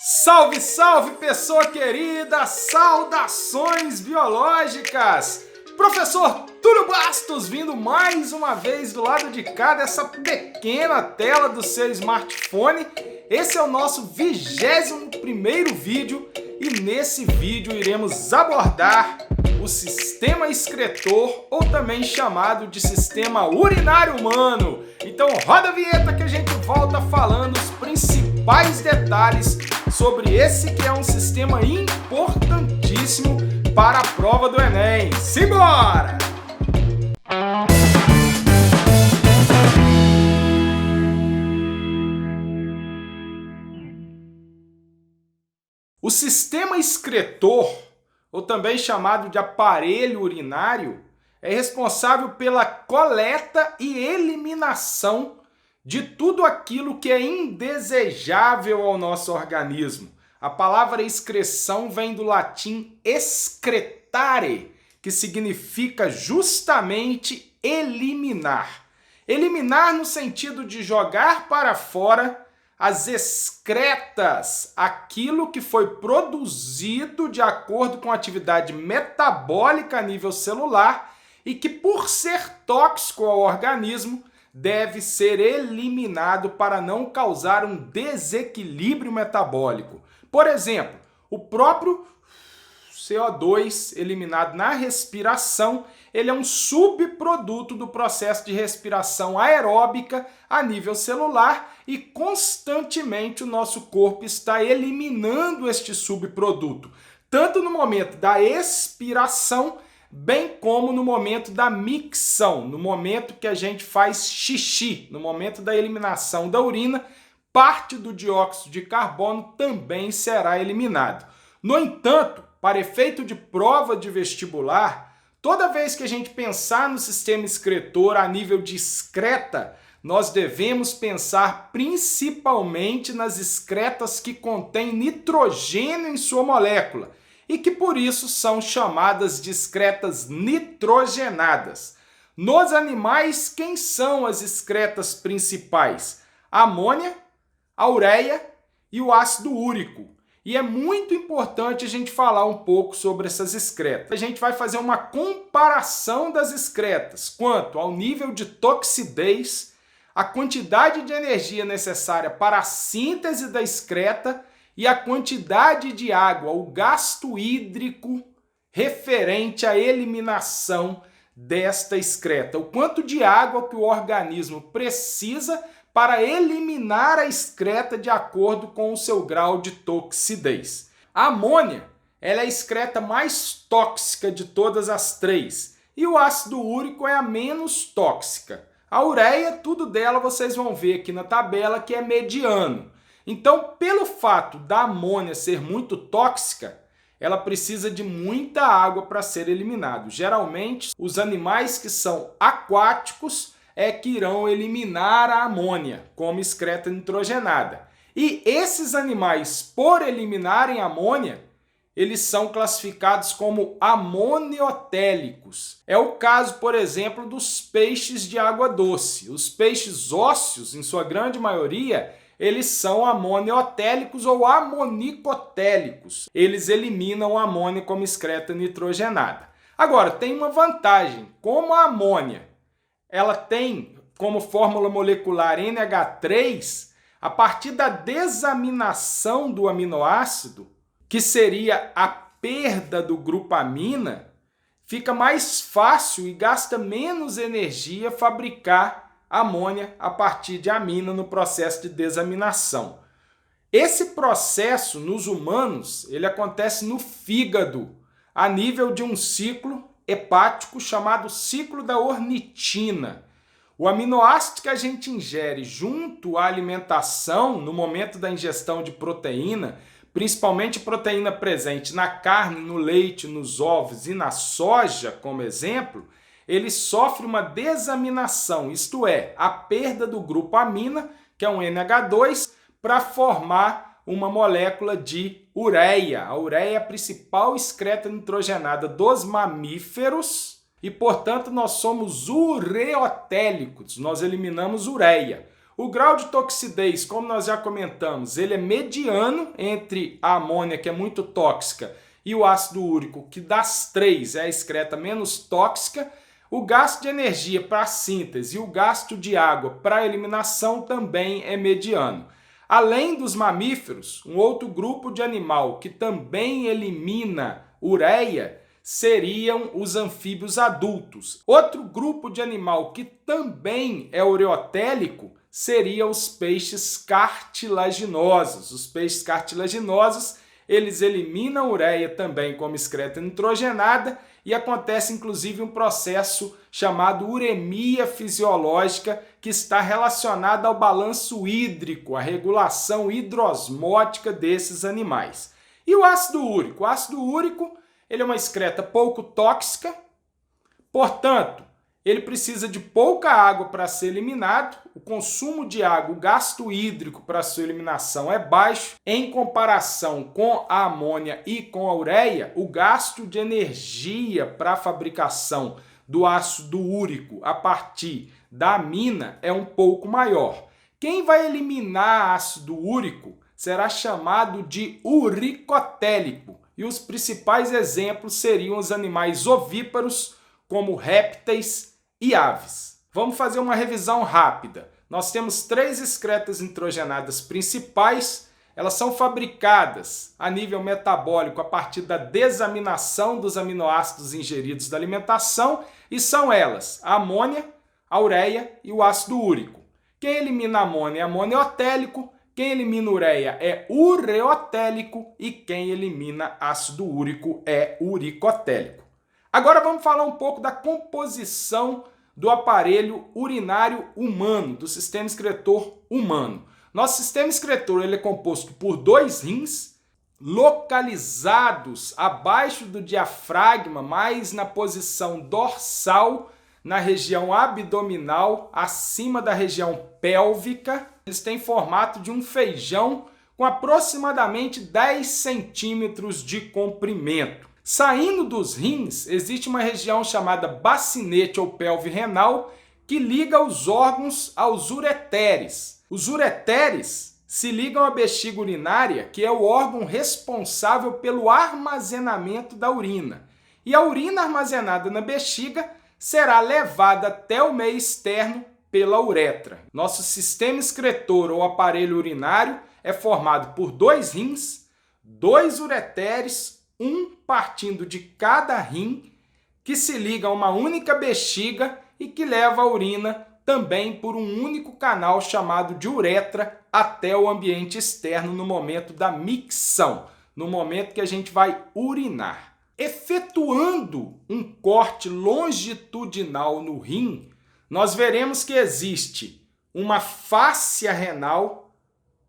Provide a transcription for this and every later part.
Salve, salve, pessoa querida! Saudações biológicas! Professor Túlio Bastos vindo mais uma vez do lado de cá dessa pequena tela do seu smartphone. Esse é o nosso 21º vídeo e nesse vídeo iremos abordar o sistema excretor, ou também chamado de sistema urinário humano. Então roda a vinheta que a gente volta falando os principais detalhes sobre esse que é um sistema importantíssimo para a prova do Enem. Simbora! O sistema excretor, ou também chamado de aparelho urinário, é responsável pela coleta e eliminação de tudo aquilo que é indesejável ao nosso organismo. A palavra excreção vem do latim excretare, que significa justamente eliminar. Eliminar no sentido de jogar para fora as excretas, aquilo que foi produzido de acordo com a atividade metabólica a nível celular e que, por ser tóxico ao organismo, deve ser eliminado para não causar um desequilíbrio metabólico. Por exemplo, o próprio CO2 eliminado na respiração, ele é um subproduto do processo de respiração aeróbica a nível celular e constantemente o nosso corpo está eliminando este subproduto, tanto no momento da expiração, bem como no momento da micção, no momento que a gente faz xixi, no momento da eliminação da urina, parte do dióxido de carbono também será eliminado. No entanto, para efeito de prova de vestibular, toda vez que a gente pensar no sistema excretor a nível de excreta, nós devemos pensar principalmente nas excretas que contêm nitrogênio em sua molécula e que por isso são chamadas de excretas nitrogenadas. Nos animais, quem são as excretas principais? A amônia, a ureia e o ácido úrico. E é muito importante a gente falar um pouco sobre essas excretas. A gente vai fazer uma comparação das excretas quanto ao nível de toxidez, a quantidade de energia necessária para a síntese da excreta e a quantidade de água, o gasto hídrico referente à eliminação desta excreta. O quanto de água que o organismo precisa para eliminar a excreta de acordo com o seu grau de toxidez. A amônia, ela é a excreta mais tóxica de todas as três e o ácido úrico é a menos tóxica. A ureia, tudo dela vocês vão ver aqui na tabela que é mediano. Então, pelo fato da amônia ser muito tóxica, ela precisa de muita água para ser eliminado. Geralmente, os animais que são aquáticos é que irão eliminar a amônia como excreta nitrogenada. E esses animais, por eliminarem a amônia, eles são classificados como amoniotélicos. É o caso, por exemplo, dos peixes de água doce. Os peixes ósseos, em sua grande maioria, eles são amoniotélicos ou amonicotélicos. Eles eliminam a amônia como excreta nitrogenada. Agora, tem uma vantagem. Como a amônia ela tem como fórmula molecular NH3, a partir da desaminação do aminoácido, que seria a perda do grupo amina, fica mais fácil e gasta menos energia fabricar amônia a partir de amina no processo de desaminação. Esse processo nos humanos, ele acontece no fígado, a nível de um ciclo hepático chamado ciclo da ornitina. O aminoácido que a gente ingere junto à alimentação, no momento da ingestão de proteína, principalmente proteína presente na carne, no leite, nos ovos e na soja, como exemplo, ele sofre uma desaminação, isto é, a perda do grupo amina, que é um NH2, para formar uma molécula de ureia. A ureia é a principal excreta nitrogenada dos mamíferos e, portanto, nós somos ureotélicos, nós eliminamos ureia. O grau de toxidez, como nós já comentamos, ele é mediano entre a amônia, que é muito tóxica, e o ácido úrico, que das três é a excreta menos tóxica. O gasto de energia para a síntese e o gasto de água para a eliminação também é mediano. Além dos mamíferos, um outro grupo de animal que também elimina ureia seriam os anfíbios adultos. Outro grupo de animal que também é ureotélico seriam os peixes cartilaginosos. Os peixes cartilaginosos, eles eliminam ureia também como excreta nitrogenada e acontece inclusive um processo chamado uremia fisiológica que está relacionado ao balanço hídrico, à regulação hidrosmótica desses animais. E o ácido úrico? O ácido úrico ele é uma excreta pouco tóxica, portanto, ele precisa de pouca água para ser eliminado, o consumo de água, o gasto hídrico para sua eliminação é baixo. Em comparação com a amônia e com a ureia, o gasto de energia para a fabricação do ácido úrico a partir da amina é um pouco maior. Quem vai eliminar ácido úrico será chamado de uricotélico, e os principais exemplos seriam os animais ovíparos, como répteis e aves. Vamos fazer uma revisão rápida. Nós temos 3 excretas nitrogenadas principais. Elas são fabricadas a nível metabólico a partir da desaminação dos aminoácidos ingeridos da alimentação e são elas a amônia, a ureia e o ácido úrico. Quem elimina a amônia é amoniótélico, quem elimina ureia é ureotélico e quem elimina ácido úrico é uricotélico. Agora vamos falar um pouco da composição do aparelho urinário humano, do sistema excretor humano. Nosso sistema excretor ele é composto por 2 rins, localizados abaixo do diafragma, mais na posição dorsal, na região abdominal, acima da região pélvica. Eles têm formato de um feijão com aproximadamente 10 centímetros de comprimento. Saindo dos rins, existe uma região chamada bacinete ou pelve renal que liga os órgãos aos ureteres. Os ureteres se ligam à bexiga urinária, que é o órgão responsável pelo armazenamento da urina. E a urina armazenada na bexiga será levada até o meio externo pela uretra. Nosso sistema excretor ou aparelho urinário é formado por 2 rins, 2 ureteres, um partindo de cada rim, que se liga a uma única bexiga e que leva a urina também por um único canal chamado de uretra até o ambiente externo no momento da micção, no momento que a gente vai urinar. Efetuando um corte longitudinal no rim, nós veremos que existe uma fáscia renal,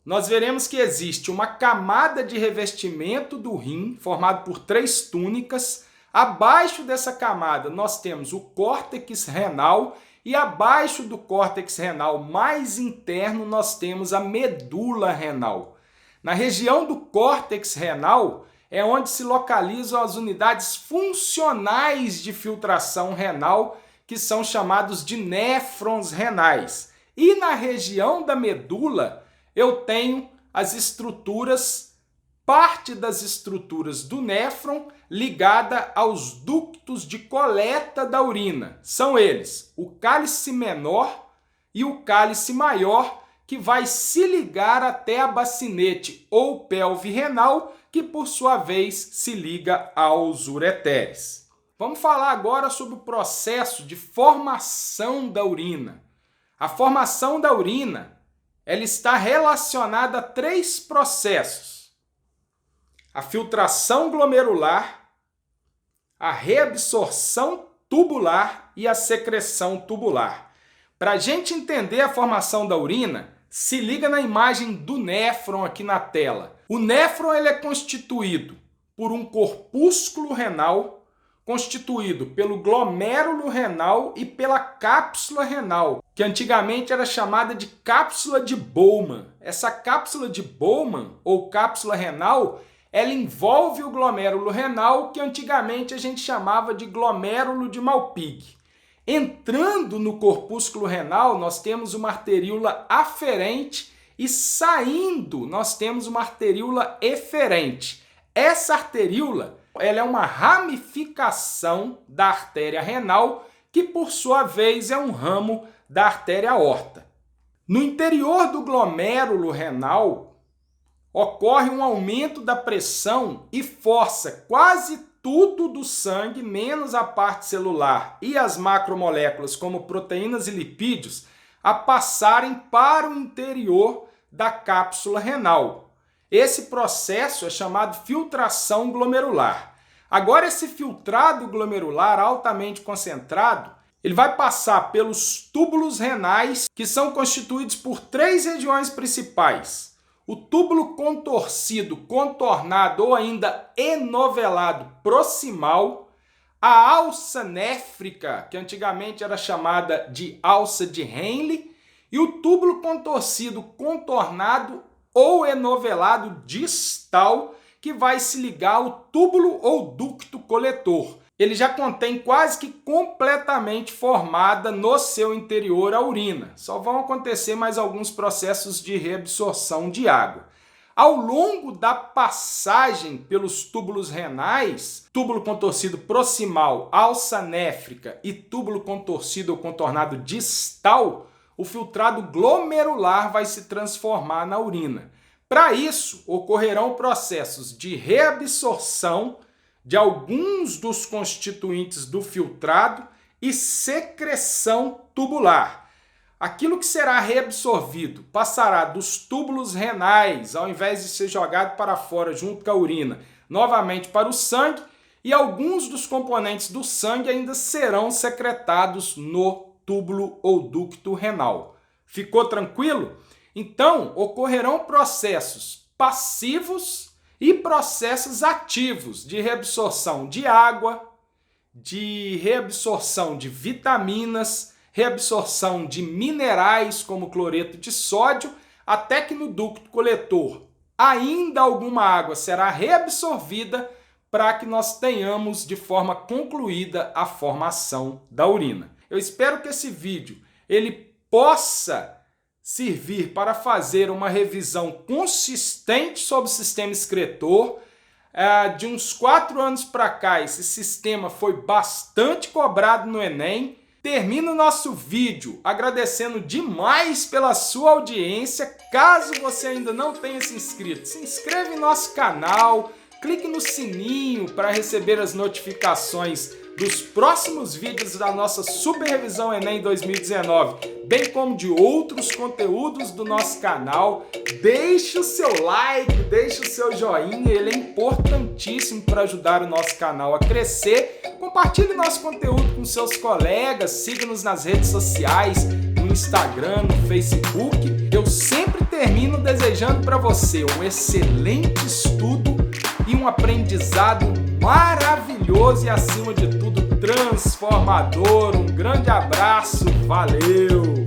nós veremos que existe uma camada de revestimento do rim, formado por 3 túnicas. Abaixo dessa camada nós temos o córtex renal e abaixo do córtex renal mais interno nós temos a medula renal. Na região do córtex renal é onde se localizam as unidades funcionais de filtração renal, que são chamados de néfrons renais. E na região da medula eu tenho as estruturas, parte das estruturas do néfron ligada aos ductos de coleta da urina. São eles o cálice menor e o cálice maior, que vai se ligar até a bacinete ou pelve renal, que por sua vez se liga aos ureteres. Vamos falar agora sobre o processo de formação da urina. A formação da urina ela está relacionada a 3 processos: a filtração glomerular, a reabsorção tubular e a secreção tubular. Para a gente entender a formação da urina, se liga na imagem do néfron aqui na tela. O néfron ele é constituído por um corpúsculo renal, constituído pelo glomérulo renal e pela cápsula renal, que antigamente era chamada de cápsula de Bowman. Essa cápsula de Bowman, ou cápsula renal, ela envolve o glomérulo renal, que antigamente a gente chamava de glomérulo de Malpighi. Entrando no corpúsculo renal, nós temos uma arteríola aferente e saindo, nós temos uma arteríola eferente. Essa arteríola, ela é uma ramificação da artéria renal, que por sua vez é um ramo da artéria aorta. No interior do glomérulo renal, ocorre um aumento da pressão e força quase tudo do sangue, menos a parte celular e as macromoléculas, como proteínas e lipídios, a passarem para o interior da cápsula renal. Esse processo é chamado filtração glomerular. Agora, esse filtrado glomerular altamente concentrado, ele vai passar pelos túbulos renais, que são constituídos por 3 regiões principais. O túbulo contorcido, contornado ou ainda enovelado proximal, a alça néfrica, que antigamente era chamada de alça de Henle, e o túbulo contorcido, contornado ou enovelado distal, que vai se ligar ao túbulo ou ducto coletor. Ele já contém quase que completamente formada no seu interior a urina. Só vão acontecer mais alguns processos de reabsorção de água. Ao longo da passagem pelos túbulos renais, túbulo contorcido proximal, alça néfrica e túbulo contorcido ou contornado distal, o filtrado glomerular vai se transformar na urina. Para isso, ocorrerão processos de reabsorção de alguns dos constituintes do filtrado e secreção tubular. Aquilo que será reabsorvido passará dos túbulos renais, ao invés de ser jogado para fora junto com a urina, novamente para o sangue, e alguns dos componentes do sangue ainda serão secretados no túbulo ou ducto renal. Ficou tranquilo? Então, ocorrerão processos passivos e processos ativos de reabsorção de água, de reabsorção de vitaminas, reabsorção de minerais como cloreto de sódio, até que no ducto coletor ainda alguma água será reabsorvida para que nós tenhamos de forma concluída a formação da urina. Eu espero que esse vídeo ele possa servir para fazer uma revisão consistente sobre o sistema excretor. De uns 4 anos para cá, esse sistema foi bastante cobrado no Enem. Termino o nosso vídeo agradecendo demais pela sua audiência. Caso você ainda não tenha se inscrito, se inscreva em nosso canal, clique no sininho para receber as notificações dos próximos vídeos da nossa Super Revisão Enem 2019, bem como de outros conteúdos do nosso canal. Deixe o seu like, deixe o seu joinha, ele é importantíssimo para ajudar o nosso canal a crescer. Compartilhe nosso conteúdo com seus colegas, siga-nos nas redes sociais, no Instagram, no Facebook. Eu sempre termino desejando para você um excelente estudo e um aprendizado maravilhoso e, acima de tudo, transformador. Um grande abraço, valeu!